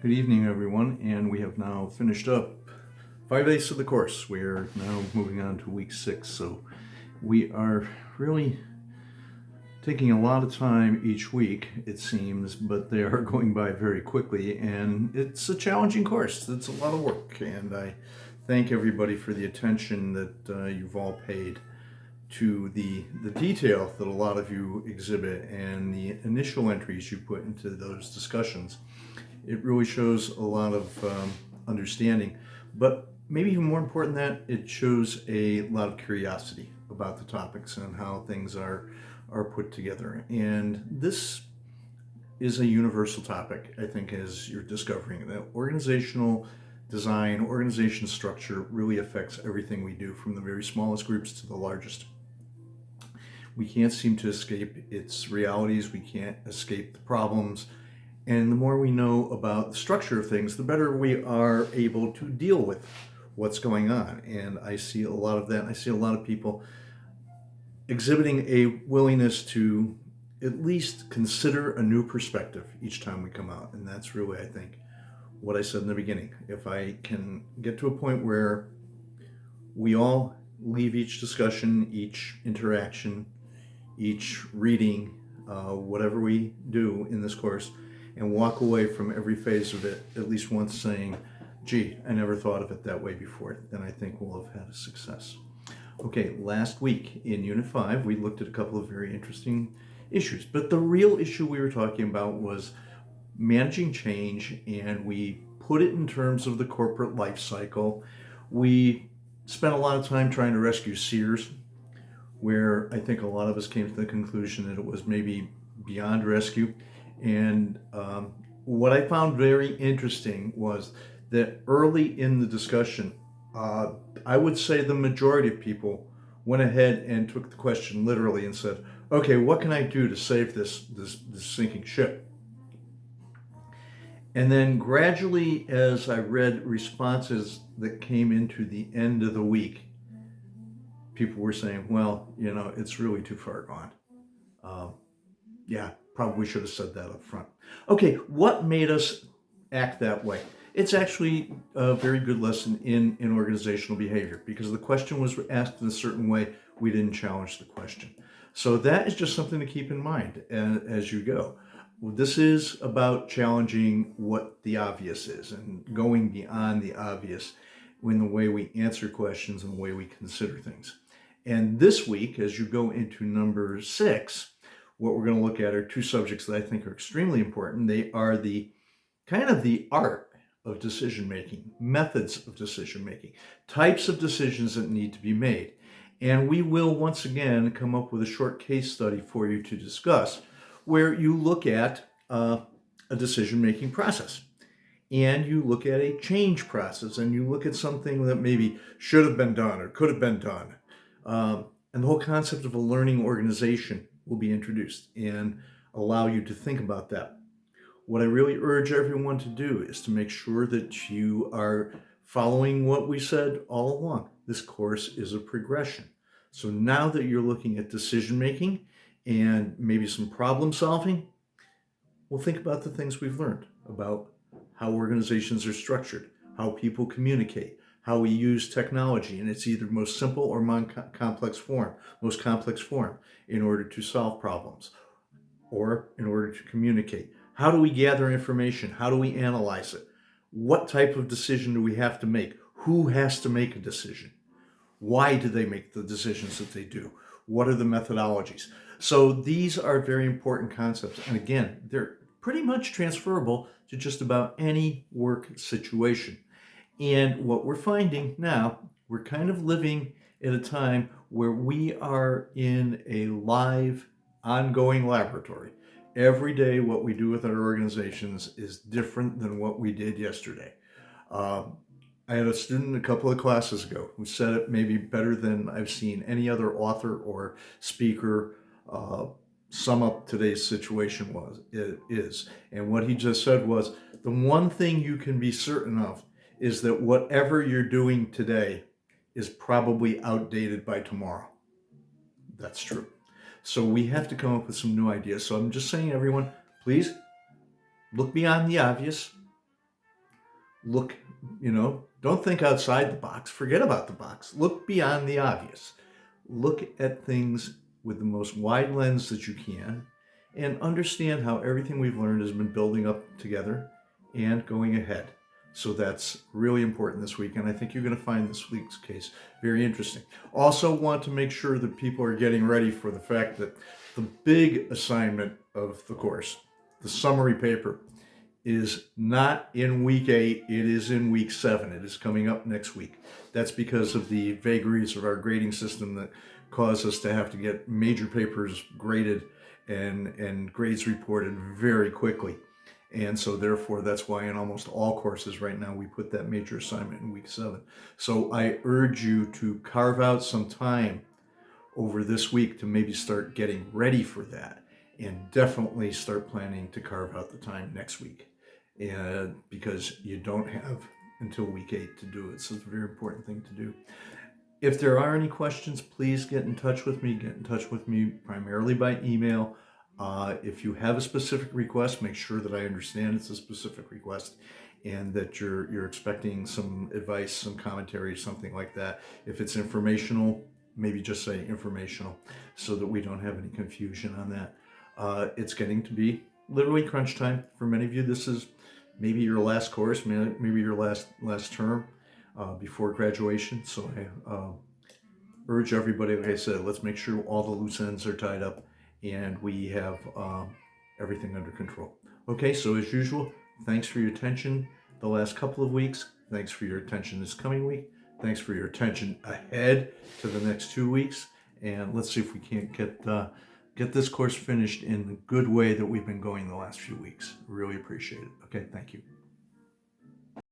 Good evening, everyone, and we have now finished up 5 days of the course. We are now moving on to week 6, so we are really taking a lot of time each week, it seems, but they are going by very quickly, and it's a challenging course. It's a lot of work, and I thank everybody for the attention that you've all paid to the detail that a lot of you exhibit and the initial entries you put into those discussions. It really shows a lot of understanding, but maybe even more important than that, it shows a lot of curiosity about the topics and how things are put together. And this is a universal topic, I think, as you're discovering that organizational design, organization structure really affects everything we do, from the very smallest groups to the largest. We can't seem to escape its realities. We can't escape the problems. And the more we know about the structure of things, the better we are able to deal with what's going on. And I see a lot of that. I see a lot of people exhibiting a willingness to at least consider a new perspective each time we come out. And that's really, I think, what I said in the beginning. If I can get to a point where we all leave each discussion, each interaction, each reading, whatever we do in this course, and walk away from every phase of it at least once saying, gee, I never thought of it that way before, then I think we'll have had a success. Okay, last week in Unit 5, we looked at a couple of very interesting issues, but the real issue we were talking about was managing change, and we put it in terms of the corporate life cycle. We spent a lot of time trying to rescue Sears, where I think a lot of us came to the conclusion that it was maybe beyond rescue. And what I found very interesting was that early in the discussion, I would say the majority of people went ahead and took the question literally and said, okay, what can I do to save this sinking ship? And then gradually, as I read responses that came into the end of the week, people were saying, well, it's really too far gone. Yeah, probably should have said that up front. Okay, what made us act that way? It's actually a very good lesson in organizational behavior, because the question was asked in a certain way. We didn't challenge the question. So that is just something to keep in mind as you go. This is about challenging what the obvious is and going beyond the obvious in the way we answer questions and the way we consider things. And this week, as you go into number 6, what we're going to look at are two subjects that I think are extremely important. They are the kind of the art of decision-making, methods of decision-making, types of decisions that need to be made. And we will once again come up with a short case study for you to discuss, where you look at a decision-making process, and you look at a change process, and you look at something that maybe should have been done or could have been done. And the whole concept of a learning organization will be introduced and allow you to think about that. What I really urge everyone to do is to make sure that you are following what we said all along. This course is a progression. So now that you're looking at decision making and maybe some problem solving, we'll think about the things we've learned about how organizations are structured, how people communicate, how we use technology in its either most simple or most complex form in order to solve problems or in order to communicate. How do we gather information? How do we analyze it? What type of decision do we have to make? Who has to make a decision? Why do they make the decisions that they do? What are the methodologies? So these are very important concepts. And again, they're pretty much transferable to just about any work situation. And what we're finding now, we're kind of living at a time where we are in a live, ongoing laboratory. Every day, what we do with our organizations is different than what we did yesterday. I had a student a couple of classes ago who said it maybe better than I've seen any other author or speaker sum up today's situation is. And what he just said was, the one thing you can be certain of is that whatever you're doing today is probably outdated by tomorrow. That's true. So we have to come up with some new ideas. So I'm just saying, everyone, please look beyond the obvious. look, don't think outside the box. Forget about the box. Look beyond the obvious. Look at things with the most wide lens that you can and understand how everything we've learned has been building up together and going ahead. So that's really important this week, and I think you're going to find this week's case very interesting. Also want to make sure that people are getting ready for the fact that the big assignment of the course, the summary paper, is not in week 8, it is in week 7. It is coming up next week. That's because of the vagaries of our grading system that cause us to have to get major papers graded and grades reported very quickly. And so therefore, that's why in almost all courses right now, we put that major assignment in week 7. So I urge you to carve out some time over this week to maybe start getting ready for that, and definitely start planning to carve out the time next week, because you don't have until week 8 to do it. So it's a very important thing to do. If there are any questions, please get in touch with me. Get in touch with me primarily by email. If you have a specific request, make sure that I understand it's a specific request and that you're expecting some advice, some commentary, something like that. If it's informational, maybe just say informational so that we don't have any confusion on that. It's getting to be literally crunch time. For many of you, this is maybe your last course, maybe your last term before graduation. So I urge everybody, like I said, let's make sure all the loose ends are tied up and we have everything under control. Okay, so as usual, thanks for your attention the last couple of weeks. Thanks for your attention this coming week. Thanks for your attention ahead to the next 2 weeks. And let's see if we can't get this course finished in the good way that we've been going the last few weeks. Really appreciate it. Okay, thank you.